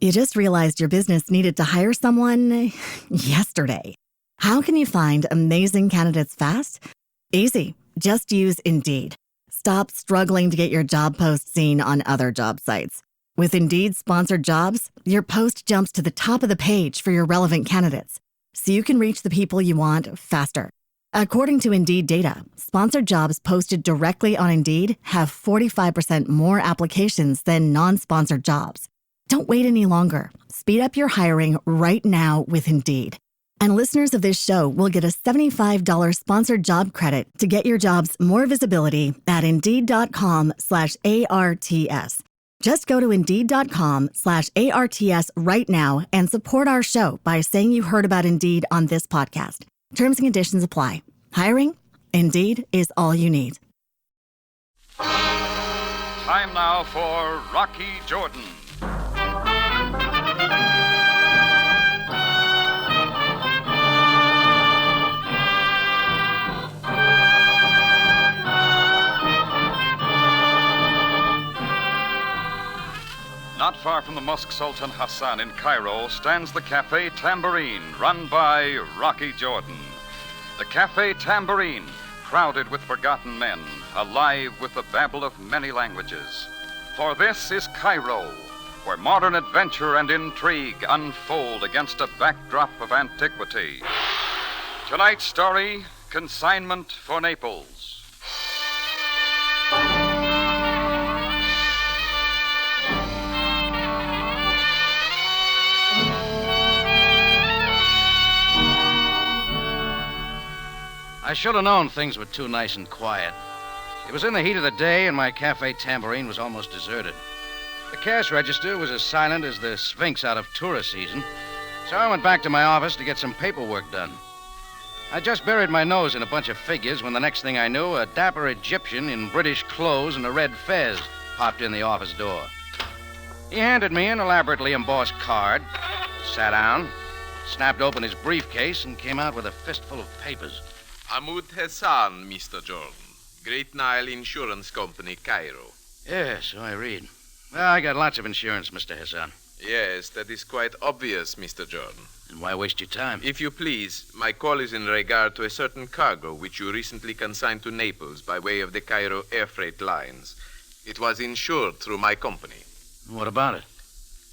You just realized your business needed to hire someone yesterday. How can you find amazing candidates fast? Easy. Just use Indeed. Stop struggling to get your job post seen on other job sites. With Indeed sponsored jobs, your post jumps to the top of the page for your relevant candidates, so you can reach the people you want faster. According to Indeed data, sponsored jobs posted directly on Indeed have 45% more applications than non-sponsored jobs. Don't wait any longer. Speed up your hiring right now with Indeed. And listeners of this show will get a $75 sponsored job credit to get your jobs more visibility at Indeed.com/ARTS. Just go to Indeed.com/ARTS right now and support our show by saying you heard about Indeed on this podcast. Terms and conditions apply. Hiring? Indeed is all you need. Time now for Rocky Jordan. Not far from the Mosque Sultan Hassan in Cairo stands the Cafe Tambourine, run by Rocky Jordan. The Cafe Tambourine, crowded with forgotten men, alive with the babble of many languages. For this is Cairo, where modern adventure and intrigue unfold against a backdrop of antiquity. Tonight's story, Consignment for Naples. I should have known things were too nice and quiet. It was in the heat of the day, and my Cafe Tambourine was almost deserted. The cash register was as silent as the Sphinx out of tourist season, so I went back to my office to get some paperwork done. I just buried my nose in a bunch of figures when the next thing I knew, a dapper Egyptian in British clothes and a red fez popped in the office door. He handed me an elaborately embossed card, sat down, snapped open his briefcase, and came out with a fistful of papers. Ahmud Hassan, Mr. Jordan. Great Nile Insurance Company, Cairo. Yeah, so I read. Well, I got lots of insurance, Mr. Hassan. Yes, that is quite obvious, Mr. Jordan. And why waste your time? If you please, my call is in regard to a certain cargo which you recently consigned to Naples by way of the Cairo air freight lines. It was insured through my company. What about it?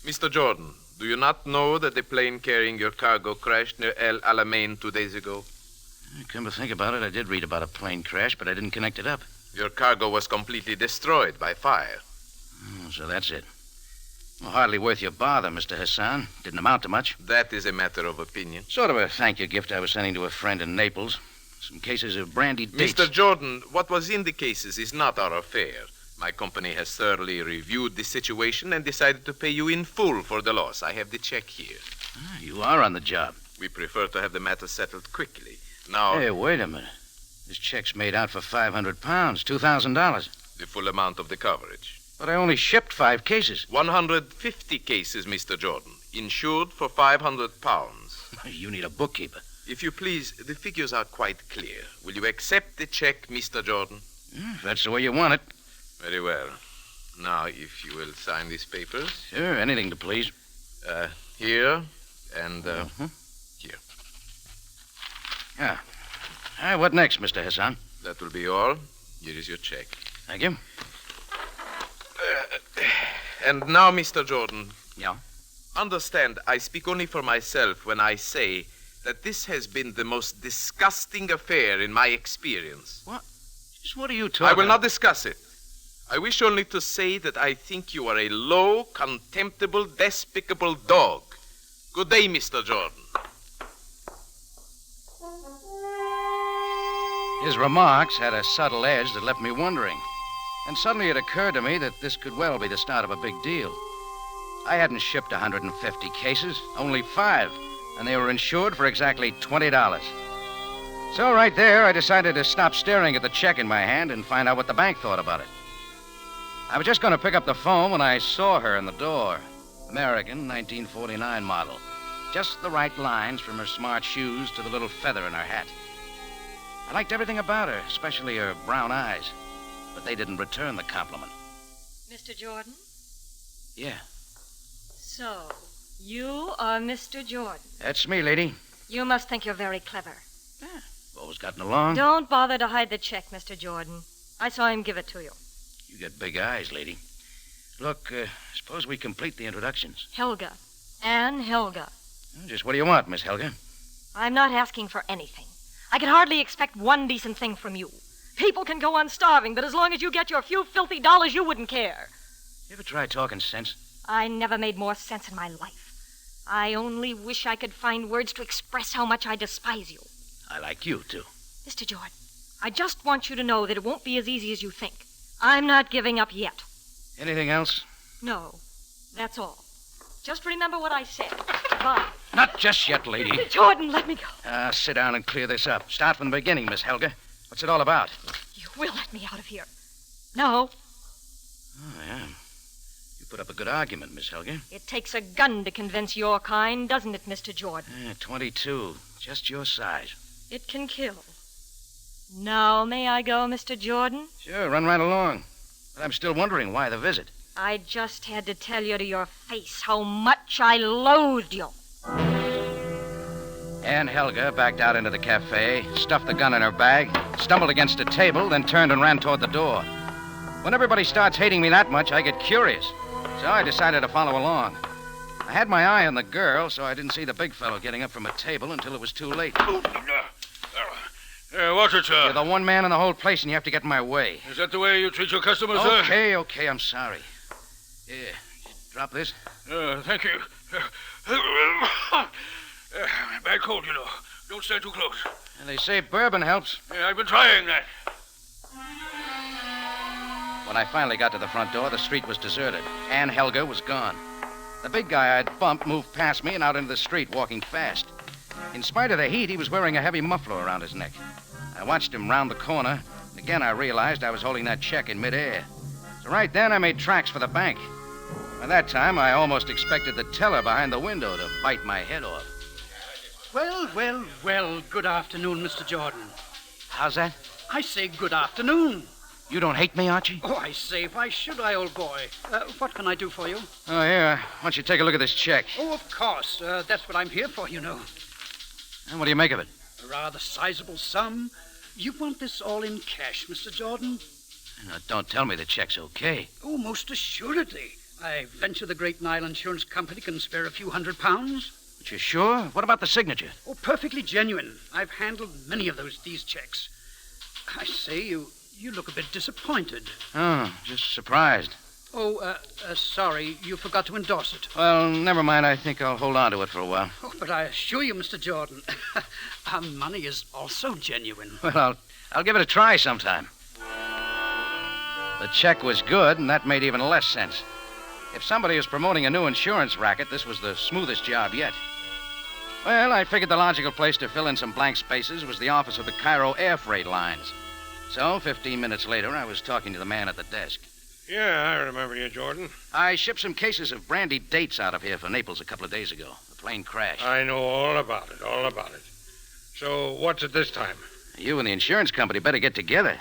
Mr. Jordan, do you not know that the plane carrying your cargo crashed near El Alamein 2 days ago? Come to think about it, I did read about a plane crash, but I didn't connect it up. Your cargo was completely destroyed by fire. Oh, so that's it. Well, hardly worth your bother, Mr. Hassan. Didn't amount to much. That is a matter of opinion. Sort of a thank you gift I was sending to a friend in Naples. Some cases of brandy dates. Mr. Jordan, what was in the cases is not our affair. My company has thoroughly reviewed the situation and decided to pay you in full for the loss. I have the check here. Ah, you are on the job. We prefer to have the matter settled quickly. Now... Hey, wait a minute. This check's made out for £500, $2,000. The full amount of the coverage. But I only shipped 5 cases. 150 cases, Mr. Jordan. Insured for £500. You need a bookkeeper. If you please, the figures are quite clear. Will you accept the check, Mr. Jordan? If that's the way you want it. Very well. Now, if you will sign these papers. Sure, anything to please. Here and, here. Yeah. What next, Mr. Hassan? That will be all. Here is your check. Thank you. And now, Mr. Jordan. Yeah? Understand, I speak only for myself when I say that this has been the most disgusting affair in my experience. What? Just what are you talking I will not discuss it. I wish only to say that I think you are a low, contemptible, despicable dog. Good day, Mr. Jordan. His remarks had a subtle edge that left me wondering. And suddenly it occurred to me that this could well be the start of a big deal. I hadn't shipped 150 cases, only 5, and they were insured for exactly $20. So right there, I decided to stop staring at the check in my hand and find out what the bank thought about it. I was just going to pick up the phone when I saw her in the door. American, 1949 model. Just the right lines from her smart shoes to the little feather in her hat. I liked everything about her, especially her brown eyes. But they didn't return the compliment. Mr. Jordan? Yeah. So, you are Mr. Jordan. That's me, lady. You must think you're very clever. Always gotten along. Don't bother to hide the check, Mr. Jordan. I saw him give it to you. You got big eyes, lady. Look, suppose we complete the introductions. Helga. Anne Helga. Just what do you want, Miss Helga? I'm not asking for anything. I could hardly expect one decent thing from you. People can go on starving, but as long as you get your few filthy dollars, you wouldn't care. You ever try talking sense? I never made more sense in my life. I only wish I could find words to express how much I despise you. I like you, too. Mr. Jordan, I just want you to know that it won't be as easy as you think. I'm not giving up yet. Anything else? No, that's all. Just remember what I said. Goodbye. Not just yet, lady. Mr. Jordan, let me go. Sit down and clear this up. Start from the beginning, Miss Helga. What's it all about? You will let me out of here. No. Oh, yeah. You put up a good argument, Miss Helga. It takes a gun to convince your kind, doesn't it, Mr. Jordan? 22. Just your size. It can kill. Now may I go, Mr. Jordan? Sure, run right along. But I'm still wondering why the visit. I just had to tell you to your face how much I loathed you. Anne Helga backed out into the cafe, stuffed the gun in her bag, stumbled against a table, then turned and ran toward the door. When everybody starts hating me that much, I get curious. So I decided to follow along. I had my eye on the girl, so I didn't see the big fellow getting up from a table until it was too late. What's it, sir? You're the one man in the whole place, and you have to get in my way. Is that the way you treat your customers, sir? Okay, I'm sorry. Here, drop this. Thank you. Bad cold, you know. Don't stand too close. And they say bourbon helps. Yeah, I've been trying that. When I finally got to the front door, the street was deserted. Anne Helga was gone. The big guy I'd bumped moved past me and out into the street, walking fast. In spite of the heat, he was wearing a heavy muffler around his neck. I watched him round the corner, and again I realized I was holding that check in midair. So right then, I made tracks for the bank. By that time, I almost expected the teller behind the window to bite my head off. Well, good afternoon, Mr. Jordan. How's that? I say good afternoon. You don't hate me, Archie? Oh, I say, why should I, old boy? What can I do for you? Oh, yeah. Why don't you take a look at this check? Oh, of course. That's what I'm here for, you know. And what do you make of it? A rather sizable sum. You want this all in cash, Mr. Jordan? Now, don't tell me the check's okay. Oh, most assuredly. I venture the Great Nile Insurance Company can spare a few £100. But you're sure? What about the signature? Oh, perfectly genuine. I've handled many of these checks. I say, you look a bit disappointed. Oh, just surprised. Oh, sorry, you forgot to endorse it. Well, never mind. I think I'll hold on to it for a while. Oh, but I assure you, Mr. Jordan, our money is also genuine. Well, I'll give it a try sometime. The check was good, and that made even less sense. If somebody was promoting a new insurance racket, this was the smoothest job yet. Well, I figured the logical place to fill in some blank spaces was the office of the Cairo air freight lines. So, 15 minutes later, I was talking to the man at the desk. Yeah, I remember you, Jordan. I shipped some cases of brandy dates out of here for Naples a couple of days ago. The plane crashed. I know all about it. So, what's it this time? You and the insurance company better get together.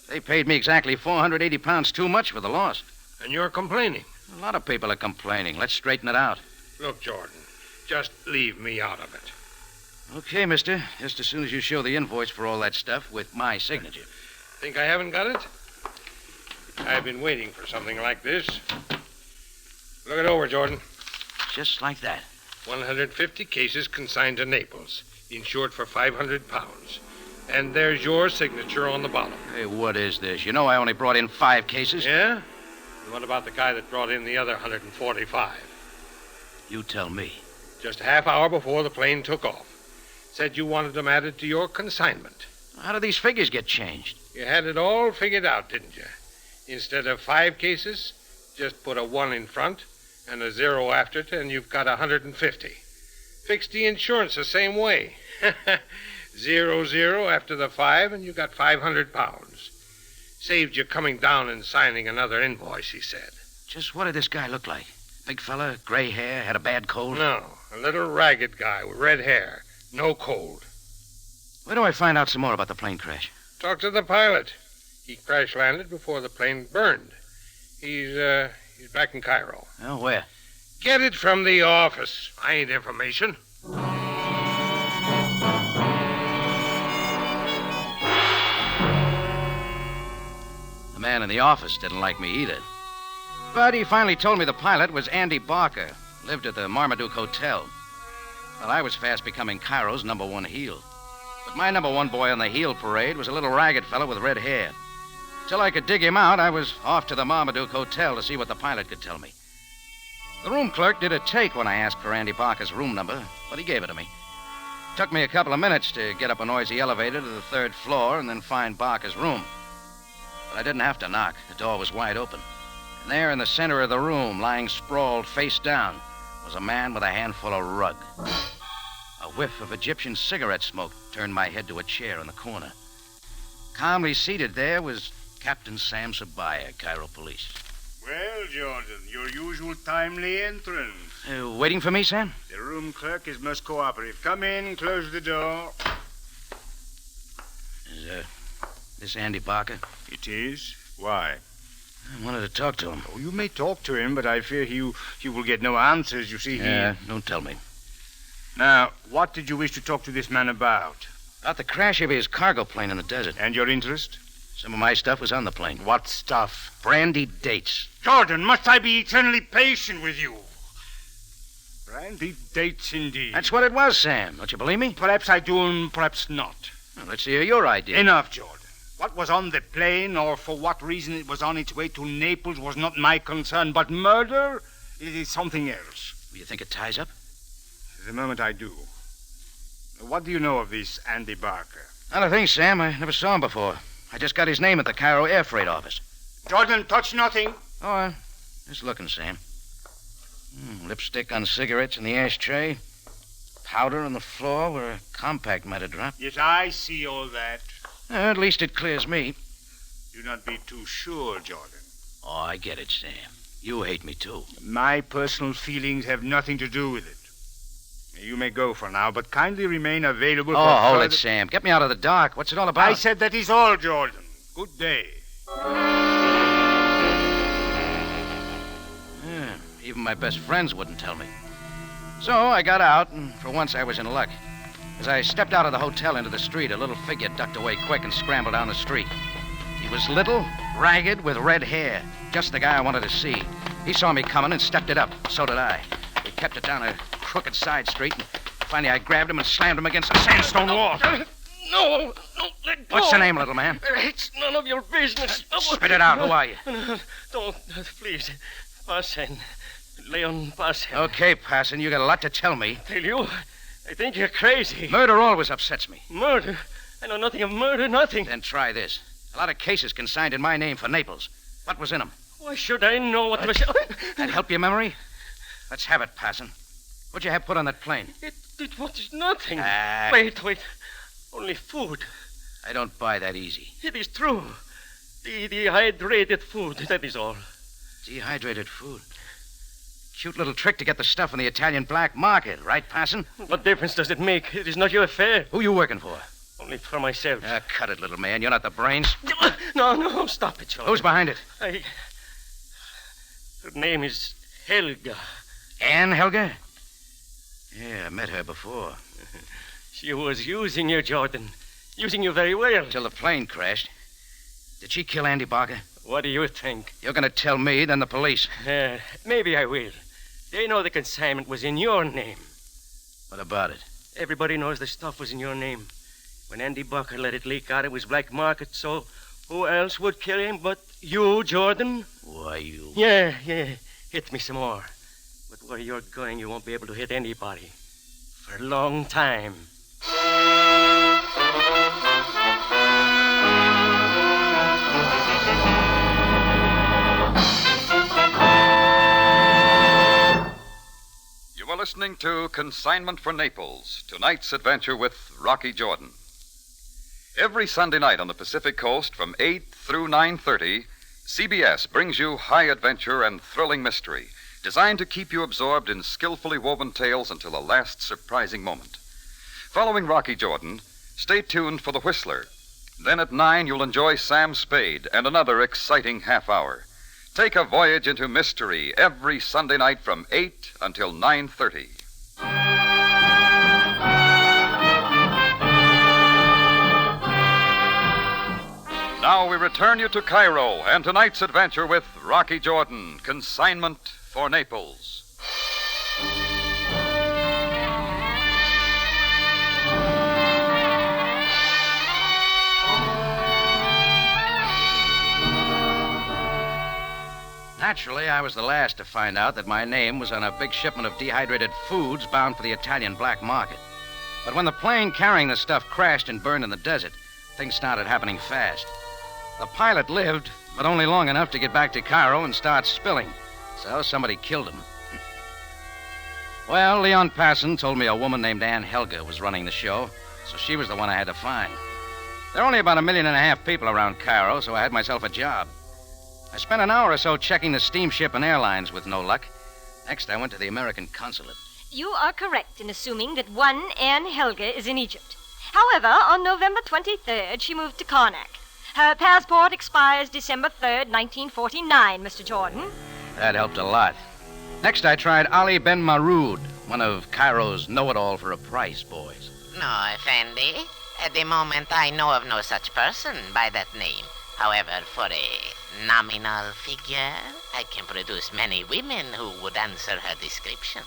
They paid me exactly 480 pounds too much for the loss. And you're complaining? A lot of people are complaining. Let's straighten it out. Look, Jordan, just leave me out of it. Okay, mister. Just as soon as you show the invoice for all that stuff with my signature. Think I haven't got it? I've been waiting for something like this. Look it over, Jordan. Just like that. 150 cases consigned to Naples, insured for £500. And there's your signature on the bottom. Hey, what is this? You know I only brought in 5 cases. Yeah? And what about the guy that brought in the other 145? You tell me. Just a half hour before the plane took off. Said you wanted them added to your consignment. How do these figures get changed? You had it all figured out, didn't you? Instead of 5 cases, just put a 1 in front and a 0 after it, and you've got 150. Fixed the insurance the same way. 0 after the 5, and you got £500. Saved you coming down and signing another invoice, he said. Just what did this guy look like? Big fella, gray hair, had a bad cold? No, a little ragged guy with red hair. No cold. Where do I find out some more about the plane crash? Talk to the pilot. He crash-landed before the plane burned. He's back in Cairo. Oh, where? Get it from the office. I ain't information. The man in the office didn't like me either. But he finally told me the pilot was Andy Barker, lived at the Marmaduke Hotel. Well, I was fast becoming Cairo's number one heel. But my number one boy on the heel parade was a little ragged fellow with red hair. Till I could dig him out, I was off to the Marmaduke Hotel to see what the pilot could tell me. The room clerk did a take when I asked for Andy Barker's room number, but he gave it to me. Took me a couple of minutes to get up a noisy elevator to the third floor and then find Barker's room. But I didn't have to knock. The door was wide open. And there in the center of the room, lying sprawled face down, was a man with a handful of rug. A whiff of Egyptian cigarette smoke turned my head to a chair in the corner. Calmly seated there was Captain Sam Sabaaya, Cairo Police. Well, Jordan, your usual timely entrance. Waiting for me, Sam? The room clerk is most cooperative. Come in, close the door. Is this Andy Barker? It is. Why? I wanted to talk to him. Oh, you may talk to him, but I fear you will get no answers. You see, Don't tell me. Now, what did you wish to talk to this man about? About the crash of his cargo plane in the desert. And your interest? Some of my stuff was on the plane. What stuff? Brandy dates. Jordan, must I be eternally patient with you? Brandy dates, indeed. That's what it was, Sam. Don't you believe me? Perhaps I do and perhaps not. Well, let's hear your idea. Enough, Jordan. What was on the plane or for what reason it was on its way to Naples was not my concern, but murder is something else. You think it ties up? The moment I do. What do you know of this Andy Barker? Not a thing, Sam. I never saw him before. I just got his name at the Cairo Air Freight office. Jordan, touch nothing. Oh, just looking, Sam. Lipstick on cigarettes in the ashtray. Powder on the floor where a compact might have dropped. Yes, I see all that. At least it clears me. Do not be too sure, Jordan. Oh, I get it, Sam. You hate me, too. My personal feelings have nothing to do with it. You may go for now, but kindly remain available for hold further... it, Sam. Get me out of the dark. What's it all about? I said that is all, Jordan. Good day. Yeah, even my best friends wouldn't tell me. So I got out, and for once I was in luck. As I stepped out of the hotel into the street, a little figure ducked away quick and scrambled down the street. He was little, ragged, with red hair. Just the guy I wanted to see. He saw me coming and stepped it up. So did I. We kept it down a crooked side street, and finally I grabbed him and slammed him against a sandstone wall. No, let go. What's your name, little man? It's none of your business. Spit it out. Who are you? Don't, please. Pasen. Leon Pasen. Okay, Passon, you got a lot to tell me. Tell you, I think you're crazy. Murder always upsets me. Murder? I know nothing of murder, nothing. Then try this. A lot of cases consigned in my name for Naples. What was in them? Why should I know what was... That help your memory? Let's have it, Passon. What'd you have put on that plane? It was nothing. Ah. Wait. Only food. I don't buy that easy. It is true. The dehydrated food, that is all. Dehydrated food. Cute little trick to get the stuff in the Italian black market, right, Passon? What difference does it make? It is not your affair. Who you working for? Only for myself. Cut it, little man. You're not the brains. No, stop it, George. Who's behind it? Her name is Helga. Ann Helga? Yeah, I met her before. She was using you, Jordan. Using you very well. Till the plane crashed. Did she kill Andy Barker? What do you think? You're going to tell me, then the police. Maybe I will. They know the consignment was in your name. What about it? Everybody knows the stuff was in your name. When Andy Barker let it leak out, it was black market, so who else would kill him but you, Jordan? Why, you... Yeah. Hit me some more. But where you're going, you won't be able to hit anybody. For a long time. You are listening to Consignment for Naples, tonight's adventure with Rocky Jordan. Every Sunday night on the Pacific Coast from 8 through 9:30, CBS brings you high adventure and thrilling mystery, designed to keep you absorbed in skillfully woven tales until the last surprising moment. Following Rocky Jordan, stay tuned for The Whistler. Then at 9, you'll enjoy Sam Spade and another exciting half hour. Take a voyage into mystery every Sunday night from 8 until 9:30. Now we return you to Cairo and tonight's adventure with Rocky Jordan, Consignment for Naples. Naturally, I was the last to find out that my name was on a big shipment of dehydrated foods bound for the Italian black market. But when the plane carrying the stuff crashed and burned in the desert, things started happening fast. The pilot lived, but only long enough to get back to Cairo and start spilling. So somebody killed him. Well, Leon Passon told me a woman named Ann Helga was running the show, so she was the one I had to find. There are only about 1.5 million people around Cairo, so I had myself a job. I spent an hour or so checking the steamship and airlines with no luck. Next, I went to the American consulate. You are correct in assuming that one Ann Helga is in Egypt. However, on November 23rd, she moved to Karnak. Her passport expires December 3rd, 1949, Mr. Jordan. That helped a lot. Next, I tried Ali Ben Maroud, one of Cairo's know-it-all for a price boys. No, Effendi. At the moment, I know of no such person by that name. However, for a nominal figure, I can produce many women who would answer her description.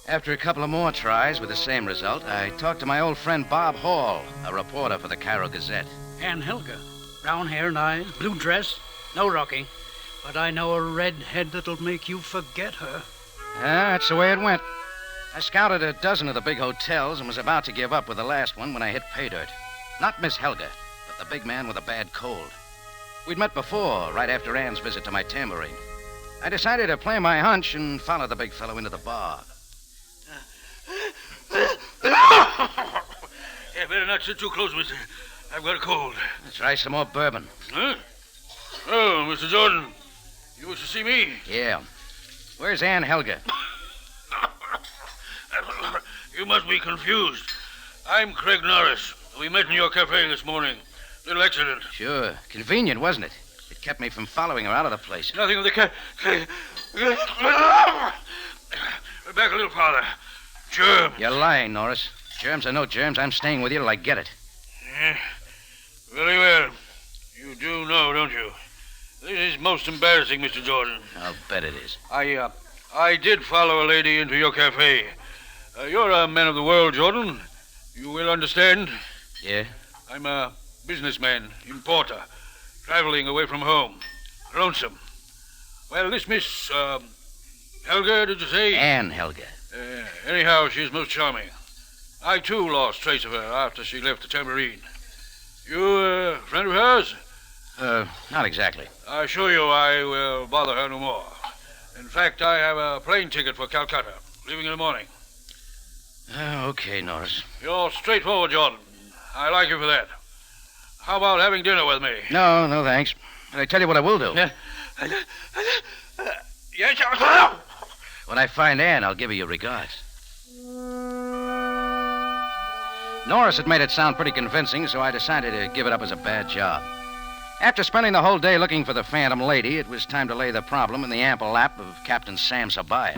After a couple of more tries with the same result, I talked to my old friend Bob Hall, a reporter for the Cairo Gazette. Ann Helga. Brown hair and eyes, blue dress. No, Rocky. But I know a redhead that'll make you forget her. Yeah, that's the way it went. I scouted a dozen of the big hotels and was about to give up with the last one when I hit pay dirt. Not Miss Helga, but the big man with a bad cold. We'd met before, right after Ann's visit to my tambourine. I decided to play my hunch and follow the big fellow into the bar. Yeah, better not sit too close, mister. I've got a cold. Let's try some more bourbon. Huh? Oh, Mr. Jordan. You wish to see me? Yeah. Where's Ann Helga? You must be confused. I'm Craig Norris. We met in your cafe this morning. Little accident. Sure. Convenient, wasn't it? It kept me from following her out of the place. Nothing of the Back a little farther. Germs. You're lying, Norris. Germs or no germs, I'm staying with you till I get it. Yeah. Very well. You do know, don't you? This is most embarrassing, Mr. Jordan. I'll bet it is. I did follow a lady into your cafe. You're a man of the world, Jordan. You will understand. Yeah? I'm a businessman, importer, traveling away from home. Lonesome. Well, this Miss, Helga, did you say? Ann Helga. Anyhow, she's most charming. I, too, lost trace of her after she left the tambourine. You a friend of hers? Not exactly. I assure you I will bother her no more. In fact, I have a plane ticket for Calcutta, leaving in the morning. Okay, Norris. You're straightforward, Jordan. I like you for that. How about having dinner with me? No, thanks. But I tell you what I will do. Yes, sir. When I find Ann, I'll give her your regards. Norris had made it sound pretty convincing, so I decided to give it up as a bad job. After spending the whole day looking for the phantom lady, it was time to lay the problem in the ample lap of Captain Sam Sabaaya.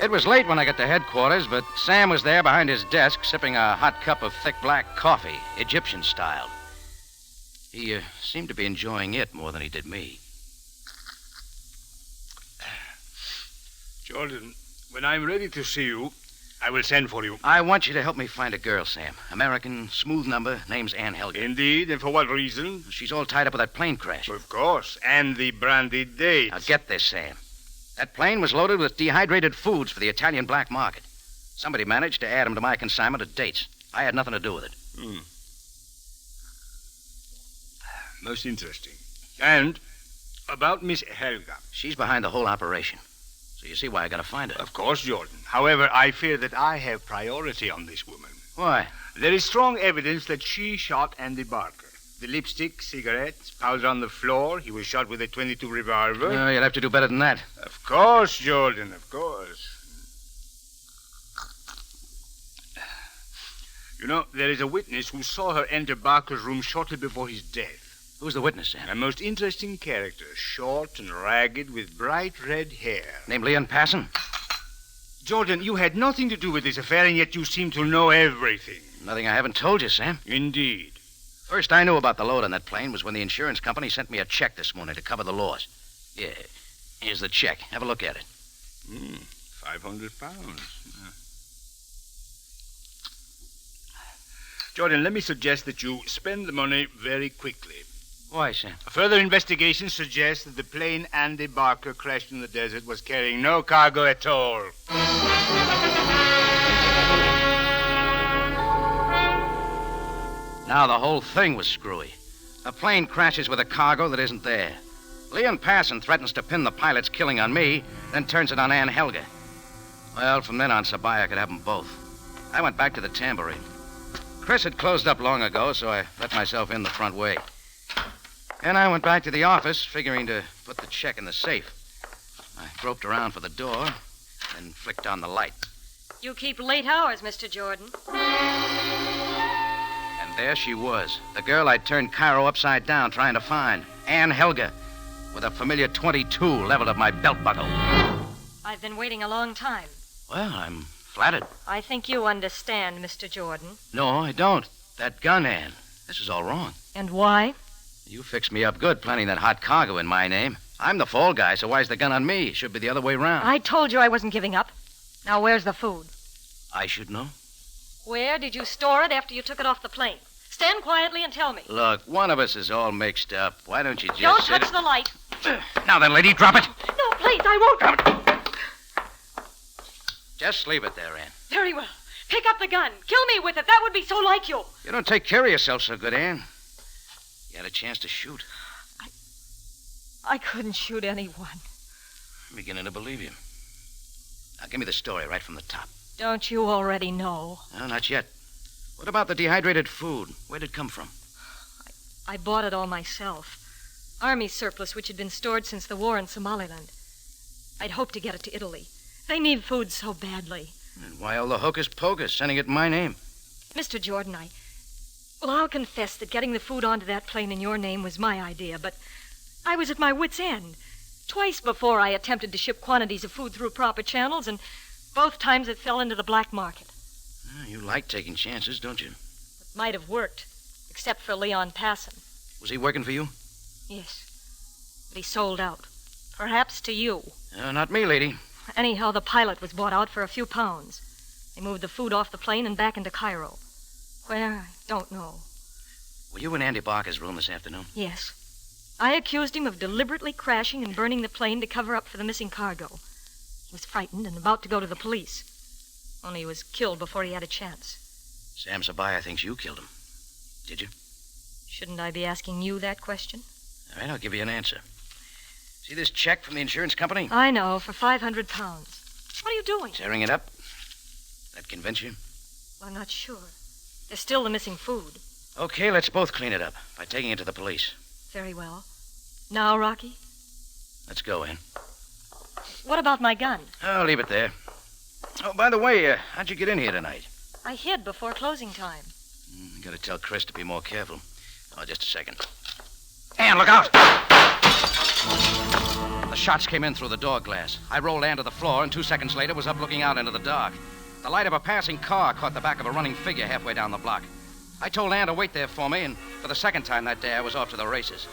It was late when I got to headquarters, but Sam was there behind his desk, sipping a hot cup of thick black coffee, Egyptian style. He seemed to be enjoying it more than he did me. Jordan, when I'm ready to see you, I will send for you. I want you to help me find a girl, Sam. American, smooth number, name's Ann Helga. Indeed, and for what reason? She's all tied up with that plane crash. Of course, and the branded dates. Now get this, Sam. That plane was loaded with dehydrated foods for the Italian black market. Somebody managed to add them to my consignment of dates. I had nothing to do with it. Most interesting. And about Miss Helga. She's behind the whole operation. So you see why I gotta find her. Of course, Jordan. However, I fear that I have priority on this woman. Why? There is strong evidence that she shot Andy Barker. The lipstick, cigarettes, powder on the floor. He was shot with a .22 revolver. No, you'll have to do better than that. Of course, Jordan, of course. You know, there is a witness who saw her enter Barker's room shortly before his death. Who's the witness, Sam? A most interesting character, short and ragged with bright red hair. Named Leon Passon? Jordan, you had nothing to do with this affair, and yet you seem to know everything. Nothing I haven't told you, Sam. Indeed. First I knew about the load on that plane was when the insurance company sent me a check this morning to cover the loss. Yeah, here's the check. Have a look at it. 500 pounds. Jordan, let me suggest that you spend the money very quickly. Why, Sam? A further investigation suggests that the plane Andy Barker crashed in the desert was carrying no cargo at all. Now the whole thing was screwy. A plane crashes with a cargo that isn't there. Leon Passon threatens to pin the pilot's killing on me, then turns it on Ann Helga. Well, from then on, Sabaaya could have them both. I went back to the Tambourine. Chris had closed up long ago, so I let myself in the front way. And I went back to the office, figuring to put the check in the safe. I groped around for the door, then flicked on the light. You keep late hours, Mr. Jordan. And there she was, the girl I'd turned Cairo upside down trying to find, Ann Helga, with a familiar .22 leveled at my belt buckle. I've been waiting a long time. Well, I'm flattered. I think you understand, Mr. Jordan. No, I don't. That gun, Ann. This is all wrong. And why? You fixed me up good planting that hot cargo in my name. I'm the fall guy, so why's the gun on me? It should be the other way around. I told you I wasn't giving up. Now, where's the food? I should know. Where did you store it after you took it off the plane? Stand quietly and tell me. Look, one of us is all mixed up. Why don't you just Don't sit touch the light. Now then, lady, drop it. No, please, I won't. Just leave it there, Ann. Very well. Pick up the gun. Kill me with it. That would be so like you. You don't take care of yourself so good, Ann. You had a chance to shoot. I couldn't shoot anyone. I'm beginning to believe you. Now, give me the story right from the top. Don't you already know? No, not yet. What about the dehydrated food? Where'd it come from? I bought it all myself. Army surplus, which had been stored since the war in Somaliland. I'd hoped to get it to Italy. They need food so badly. And why all the hocus pocus, sending it in my name? Mr. Jordan, I'll confess that getting the food onto that plane in your name was my idea, but I was at my wit's end. Twice before I attempted to ship quantities of food through proper channels, and both times it fell into the black market. You like taking chances, don't you? It might have worked, except for Leon Passon. Was he working for you? Yes, but he sold out. Perhaps to you. Not me, lady. Anyhow, the pilot was bought out for a few pounds. They moved the food off the plane and back into Cairo. Where, I don't know. Were you in Andy Barker's room this afternoon? Yes. I accused him of deliberately crashing and burning the plane to cover up for the missing cargo. He was frightened and about to go to the police. Only he was killed before he had a chance. Sam Sabaaya thinks you killed him. Did you? Shouldn't I be asking you that question? All right, I'll give you an answer. See this check from the insurance company? I know, for 500 pounds. What are you doing? Tearing it up. That convince you? Well, I'm not sure. There's still the missing food. Okay, let's both clean it up by taking it to the police. Very well. Now, Rocky? Let's go, Ann. What about my gun? I'll leave it there. Oh, by the way, how'd you get in here tonight? I hid before closing time. Gotta tell Chris to be more careful. Oh, just a second. Ann, look out! The shots came in through the door glass. I rolled Ann to the floor, and 2 seconds later was up looking out into the dark. The light of a passing car caught the back of a running figure halfway down the block. I told Ann to wait there for me, and for the second time that day, I was off to the races.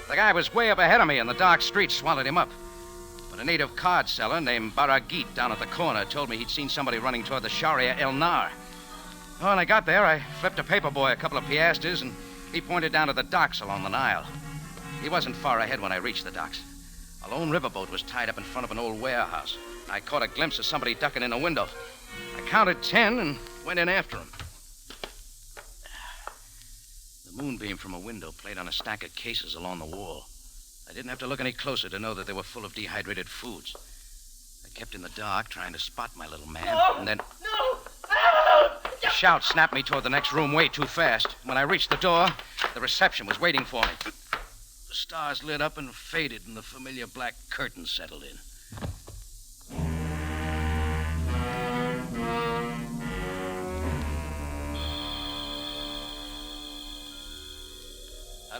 The guy was way up ahead of me, and the dark street swallowed him up. But a native card seller named Baragit down at the corner told me he'd seen somebody running toward the Sharia El Nar. When I got there, I flipped a paper boy a couple of piastres, and he pointed down to the docks along the Nile. He wasn't far ahead when I reached the docks. A lone riverboat was tied up in front of an old warehouse. I caught a glimpse of somebody ducking in a window. I counted 10 and went in after him. The moonbeam from a window played on a stack of cases along the wall. I didn't have to look any closer to know that they were full of dehydrated foods. I kept in the dark, trying to spot my little man, and then... No! A shout snapped me toward the next room way too fast. When I reached the door, the reception was waiting for me. The stars lit up and faded, and the familiar black curtain settled in.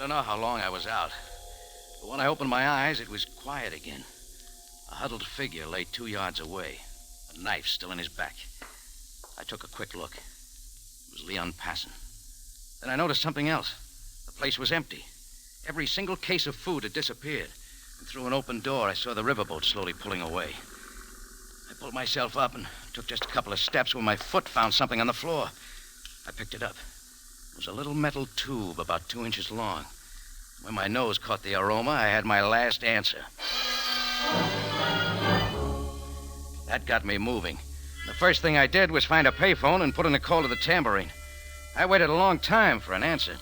don't know how long I was out, but when I opened my eyes, it was quiet again. A huddled figure lay 2 yards away, a knife still in his back. I took a quick look. It was Leon Passon. Then I noticed something else. The place was empty. Every single case of food had disappeared. And through an open door, I saw the riverboat slowly pulling away. I pulled myself up and took just a couple of steps when my foot found something on the floor. I picked it up. It was a little metal tube about 2 inches long. When my nose caught the aroma, I had my last answer. That got me moving. The first thing I did was find a payphone and put in a call to the Tambourine. I waited a long time for an answer.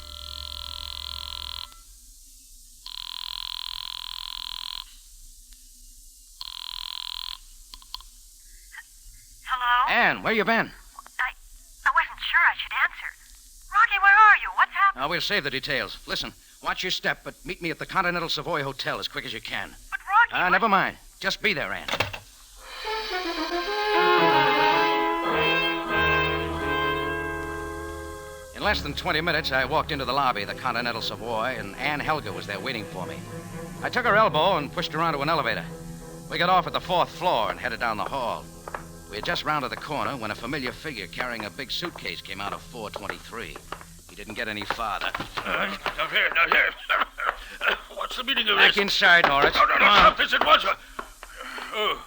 Hello? Ann, where you been? I wasn't sure I should answer. Rocky, where are you? What's happening? We'll save the details. Listen, watch your step, but meet me at the Continental Savoy Hotel as quick as you can. But Rocky... Never mind. Just be there, Ann. In less than 20 minutes, I walked into the lobby of the Continental Savoy, and Ann Helga was there waiting for me. I took her elbow and pushed her onto an elevator. We got off at the 4th floor and headed down the hall. We had just rounded the corner when a familiar figure carrying a big suitcase came out of 423. He didn't get any farther. Now here. What's the meaning of this? Back inside, Norris. No, stop this at once. Oh,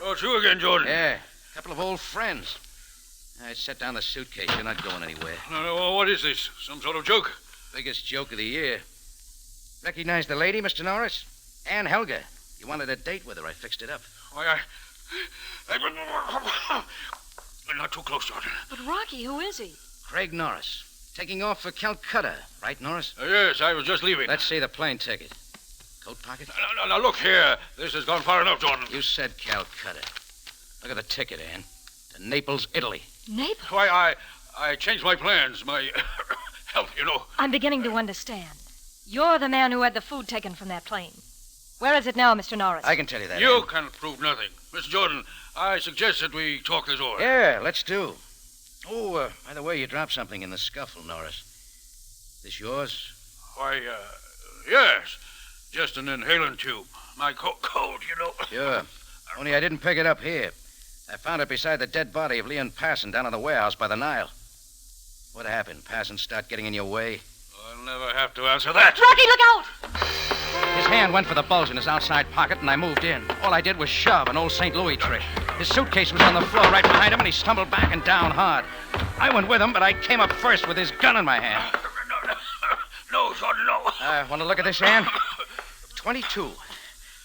it's you again, Jordan. Yeah, a couple of old friends. I set down the suitcase. You're not going anywhere. No, what is this? Some sort of joke? Biggest joke of the year. Recognize the lady, Mr. Norris? Ann Helga. You wanted a date with her. I fixed it up. Why, not too close, Jordan. But Rocky, who is he? Craig Norris. Taking off for Calcutta. Right, Norris? Yes, I was just leaving. Let's see the plane ticket. Coat pocket? Now, look here. This has gone far enough, Jordan. You said Calcutta. Look at the ticket, Ann. To Naples, Italy. Naples? Why, I changed my plans. My health, you know. I'm beginning to understand. You're the man who had the food taken from that plane. Where is it now, Mr. Norris? I can tell you that, You Ann. can prove nothing. Mr. Jordan, I suggest that we talk this over. Yeah, let's do. Oh, by the way, you dropped something in the scuffle, Norris. This yours? Why, yes. Just an inhalant tube. My cold, you know. Sure. Only I didn't pick it up here. I found it beside the dead body of Leon Passon down in the warehouse by the Nile. What happened? Passon start getting in your way? I'll never have to answer that. Rocky, look out! His hand went for the bulge in his outside pocket, and I moved in. All I did was shove, an old St. Louis trick. His suitcase was on the floor right behind him, and he stumbled back and down hard. I went with him, but I came up first with his gun in my hand. No, Jordan, no. Want to look at this, Ann? 22.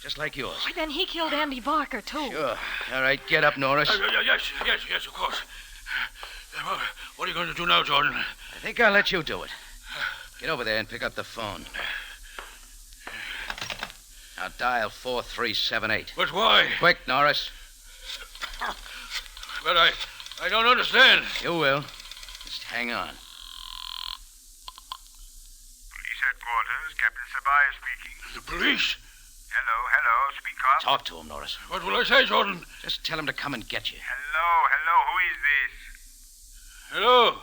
Just like yours. Why, then he killed Andy Barker, too. Sure. All right, get up, Norris. Yes, of course. What are you going to do now, Jordan? I think I'll let you do it. Get over there and pick up the phone. Now dial 4378. But why? Quick, Norris. But I don't understand. You will. Just hang on. Police headquarters, Captain Sabaaya speaking. The police? Hello, speak up. Talk to him, Norris. What will I say, Jordan? Just tell him to come and get you. Hello, who is this? Hello.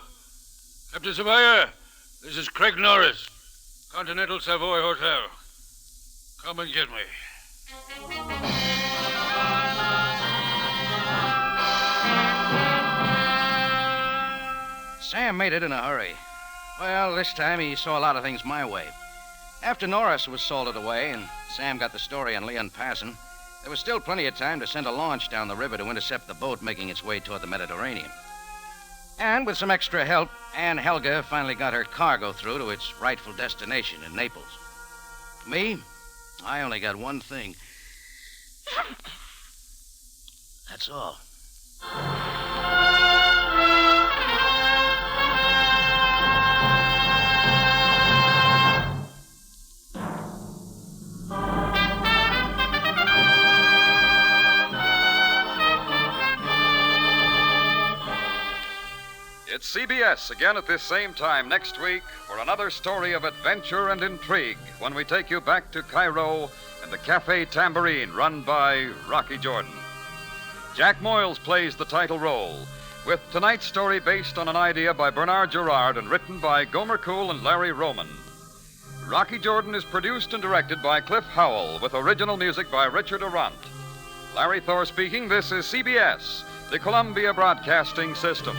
Captain Sabaaya. This is Craig Norris. Continental Savoy Hotel. Come and get me. Sam made it in a hurry. Well, this time he saw a lot of things my way. After Norris was salted away and Sam got the story on Leon Passon, there was still plenty of time to send a launch down the river to intercept the boat making its way toward the Mediterranean. And with some extra help, Ann Helga finally got her cargo through to its rightful destination in Naples. Me, I only got one thing. That's all. It's CBS again at this same time next week for another story of adventure and intrigue when we take you back to Cairo and the Cafe Tambourine run by Rocky Jordan. Jack Moyles plays the title role, with tonight's story based on an idea by Bernard Gerard and written by Gomer Cool and Larry Roman. Rocky Jordan is produced and directed by Cliff Howell, with original music by Richard Arant. Larry Thor speaking. This is CBS, the Columbia Broadcasting System.